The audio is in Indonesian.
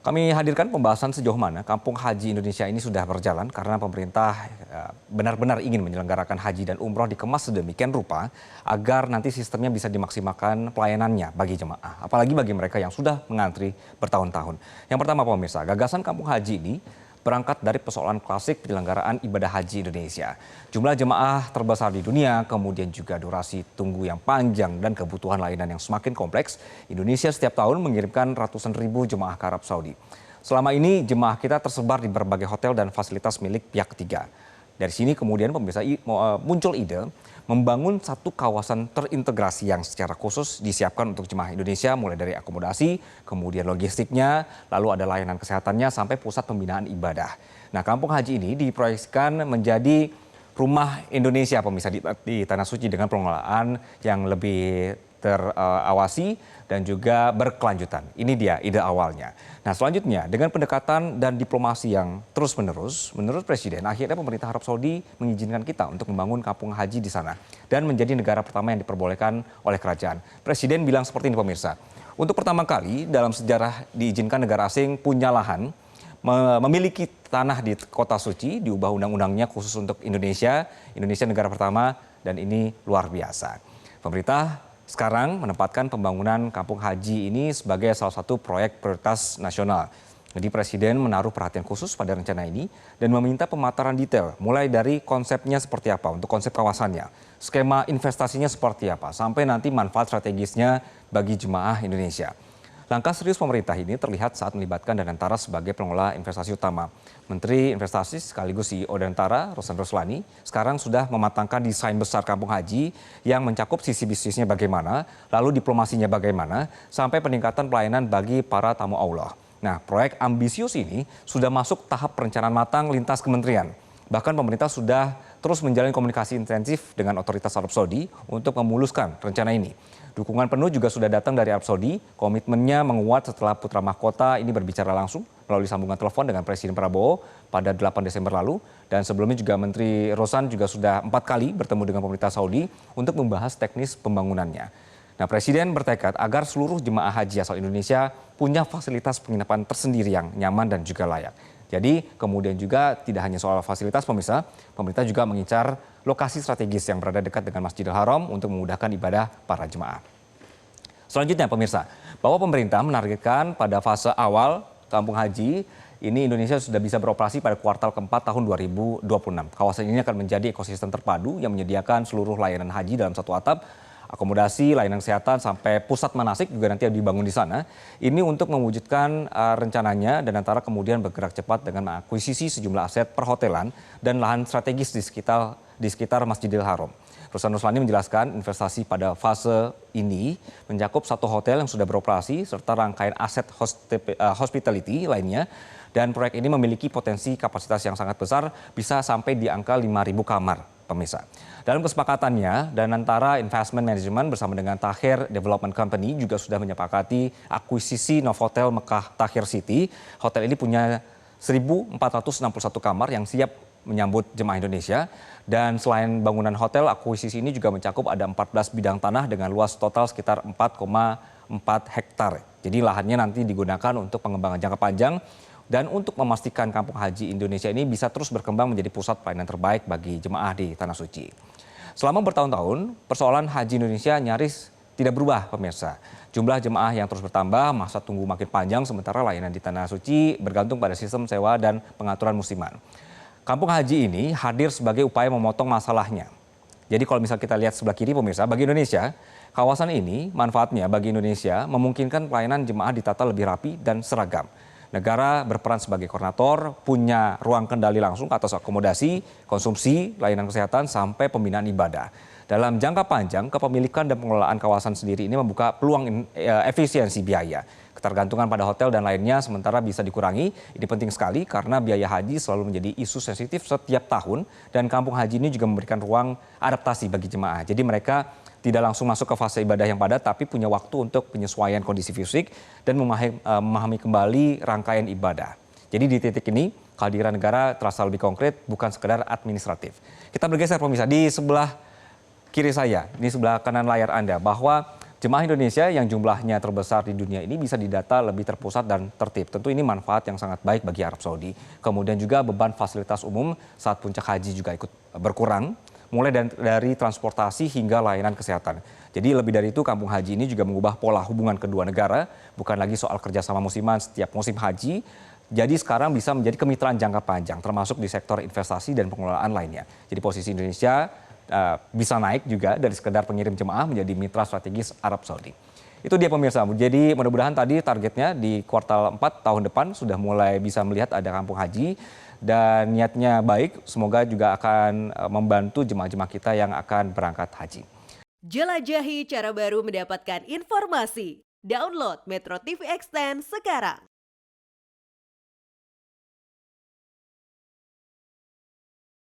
Kami hadirkan pembahasan sejauh mana Kampung Haji Indonesia ini sudah berjalan karena pemerintah benar-benar ingin menyelenggarakan haji dan umroh dikemas sedemikian rupa agar nanti sistemnya bisa dimaksimalkan pelayanannya bagi jemaah. Apalagi bagi mereka yang sudah mengantri bertahun-tahun. Yang pertama pemirsa, gagasan Kampung Haji ini berangkat dari persoalan klasik penyelenggaraan ibadah haji Indonesia. Jumlah jemaah terbesar di dunia, kemudian juga durasi tunggu yang panjang dan kebutuhan layanan yang semakin kompleks. Indonesia setiap tahun mengirimkan ratusan ribu jemaah ke Arab Saudi. Selama ini jemaah kita tersebar di berbagai hotel dan fasilitas milik pihak ketiga. Dari sini kemudian pemirsa muncul ide membangun satu kawasan terintegrasi yang secara khusus disiapkan untuk jemaah Indonesia mulai dari akomodasi, kemudian logistiknya, lalu ada layanan kesehatannya sampai pusat pembinaan ibadah. Nah, Kampung Haji ini diproyeksikan menjadi rumah Indonesia pemirsa di Tanah Suci dengan pengelolaan yang lebih terawasi dan juga berkelanjutan. Ini dia ide awalnya. Nah, selanjutnya dengan pendekatan dan diplomasi yang terus-menerus, menurut Presiden, akhirnya pemerintah Arab Saudi mengizinkan kita untuk membangun kampung haji di sana dan menjadi negara pertama yang diperbolehkan oleh kerajaan. Presiden bilang seperti ini pemirsa, untuk pertama kali dalam sejarah diizinkan negara asing punya lahan, memiliki tanah di kota suci, diubah undang-undangnya khusus untuk Indonesia negara pertama dan ini luar biasa. Pemerintah sekarang menempatkan pembangunan kampung haji ini sebagai salah satu proyek prioritas nasional. Jadi Presiden menaruh perhatian khusus pada rencana ini dan meminta pemaparan detail mulai dari konsepnya seperti apa untuk konsep kawasannya, skema investasinya seperti apa, sampai nanti manfaat strategisnya bagi jemaah Indonesia. Langkah serius pemerintah ini terlihat saat melibatkan Danantara sebagai pengelola investasi utama. Menteri Investasi sekaligus CEO Danantara, Rosan Roslani, sekarang sudah mematangkan desain besar kampung haji yang mencakup sisi bisnisnya bagaimana, lalu diplomasinya bagaimana, sampai peningkatan pelayanan bagi para tamu Allah. Nah, proyek ambisius ini sudah masuk tahap perencanaan matang lintas kementerian. Bahkan pemerintah sudah terus menjalin komunikasi intensif dengan otoritas Arab Saudi untuk memuluskan rencana ini. Dukungan penuh juga sudah datang dari Arab Saudi. Komitmennya menguat setelah putra mahkota ini berbicara langsung melalui sambungan telepon dengan Presiden Prabowo pada 8 Desember lalu. Dan sebelumnya juga Menteri Rosan juga sudah 4 kali bertemu dengan pemerintah Saudi untuk membahas teknis pembangunannya. Nah, Presiden bertekad agar seluruh jemaah haji asal Indonesia punya fasilitas penginapan tersendiri yang nyaman dan juga layak. Jadi kemudian juga tidak hanya soal fasilitas pemirsa, pemerintah juga mengincar lokasi strategis yang berada dekat dengan Masjidil Haram untuk memudahkan ibadah para jemaah. Selanjutnya pemirsa, bahwa pemerintah menargetkan pada fase awal kampung haji ini Indonesia sudah bisa beroperasi pada kuartal keempat tahun 2026. Kawasan ini akan menjadi ekosistem terpadu yang menyediakan seluruh layanan haji dalam satu atap. Akomodasi, layanan kesehatan, sampai pusat manasik juga nanti dibangun di sana. Ini untuk mewujudkan rencananya dan antara kemudian bergerak cepat dengan mengakuisisi sejumlah aset perhotelan dan lahan strategis di sekitar Masjidil Haram. Rosan Roslani menjelaskan investasi pada fase ini mencakup satu hotel yang sudah beroperasi serta rangkaian aset hospitality lainnya. Dan proyek ini memiliki potensi kapasitas yang sangat besar, bisa sampai di angka 5.000 kamar, pemirsa. Dalam kesepakatannya, Danantara Investment Management bersama dengan Tahir Development Company juga sudah menyepakati akuisisi Novotel Mekah Tahir City. Hotel ini punya 1.461 kamar yang siap menyambut jemaah Indonesia. Dan selain bangunan hotel, akuisisi ini juga mencakup ada 14 bidang tanah dengan luas total sekitar 4,4 hektar. Jadi lahannya nanti digunakan untuk pengembangan jangka panjang dan untuk memastikan kampung haji Indonesia ini bisa terus berkembang menjadi pusat pelayanan terbaik bagi jemaah di Tanah Suci. Selama bertahun-tahun, persoalan haji Indonesia nyaris tidak berubah, pemirsa. Jumlah jemaah yang terus bertambah, masa tunggu makin panjang, sementara layanan di Tanah Suci bergantung pada sistem sewa dan pengaturan musiman. Kampung haji ini hadir sebagai upaya memotong masalahnya. Jadi kalau misal kita lihat sebelah kiri, pemirsa, bagi Indonesia, kawasan ini manfaatnya bagi Indonesia memungkinkan pelayanan jemaah ditata lebih rapi dan seragam. Negara berperan sebagai koordinator, punya ruang kendali langsung atas akomodasi, konsumsi, layanan kesehatan, sampai pembinaan ibadah. Dalam jangka panjang, kepemilikan dan pengelolaan kawasan sendiri ini membuka peluang efisiensi biaya. Ketergantungan pada hotel dan lainnya sementara bisa dikurangi. Ini penting sekali karena biaya haji selalu menjadi isu sensitif setiap tahun. Dan kampung haji ini juga memberikan ruang adaptasi bagi jemaah. Jadi mereka tidak langsung masuk ke fase ibadah yang padat, tapi punya waktu untuk penyesuaian kondisi fisik dan memahami kembali rangkaian ibadah. Jadi di titik ini, kehadiran negara terasa lebih konkret, bukan sekedar administratif. Kita bergeser pemirsa, di sebelah kiri saya, di sebelah kanan layar Anda, bahwa Jemaah Indonesia yang jumlahnya terbesar di dunia ini bisa didata lebih terpusat dan tertib. Tentu ini manfaat yang sangat baik bagi Arab Saudi. Kemudian juga beban fasilitas umum saat puncak haji juga ikut berkurang, mulai dari transportasi hingga layanan kesehatan. Jadi lebih dari itu, kampung haji ini juga mengubah pola hubungan kedua negara, bukan lagi soal kerjasama musiman setiap musim haji. Jadi sekarang bisa menjadi kemitraan jangka panjang, termasuk di sektor investasi dan pengelolaan lainnya. Jadi posisi Indonesia bisa naik juga dari sekedar pengirim jemaah menjadi mitra strategis Arab Saudi. Itu dia pemirsa. Jadi mudah-mudahan tadi targetnya di kuartal 4 tahun depan sudah mulai bisa melihat ada kampung haji dan niatnya baik. Semoga juga akan membantu jemaah-jemaah kita yang akan berangkat haji. Jelajahi cara baru mendapatkan informasi. Download Metro TV Extend sekarang.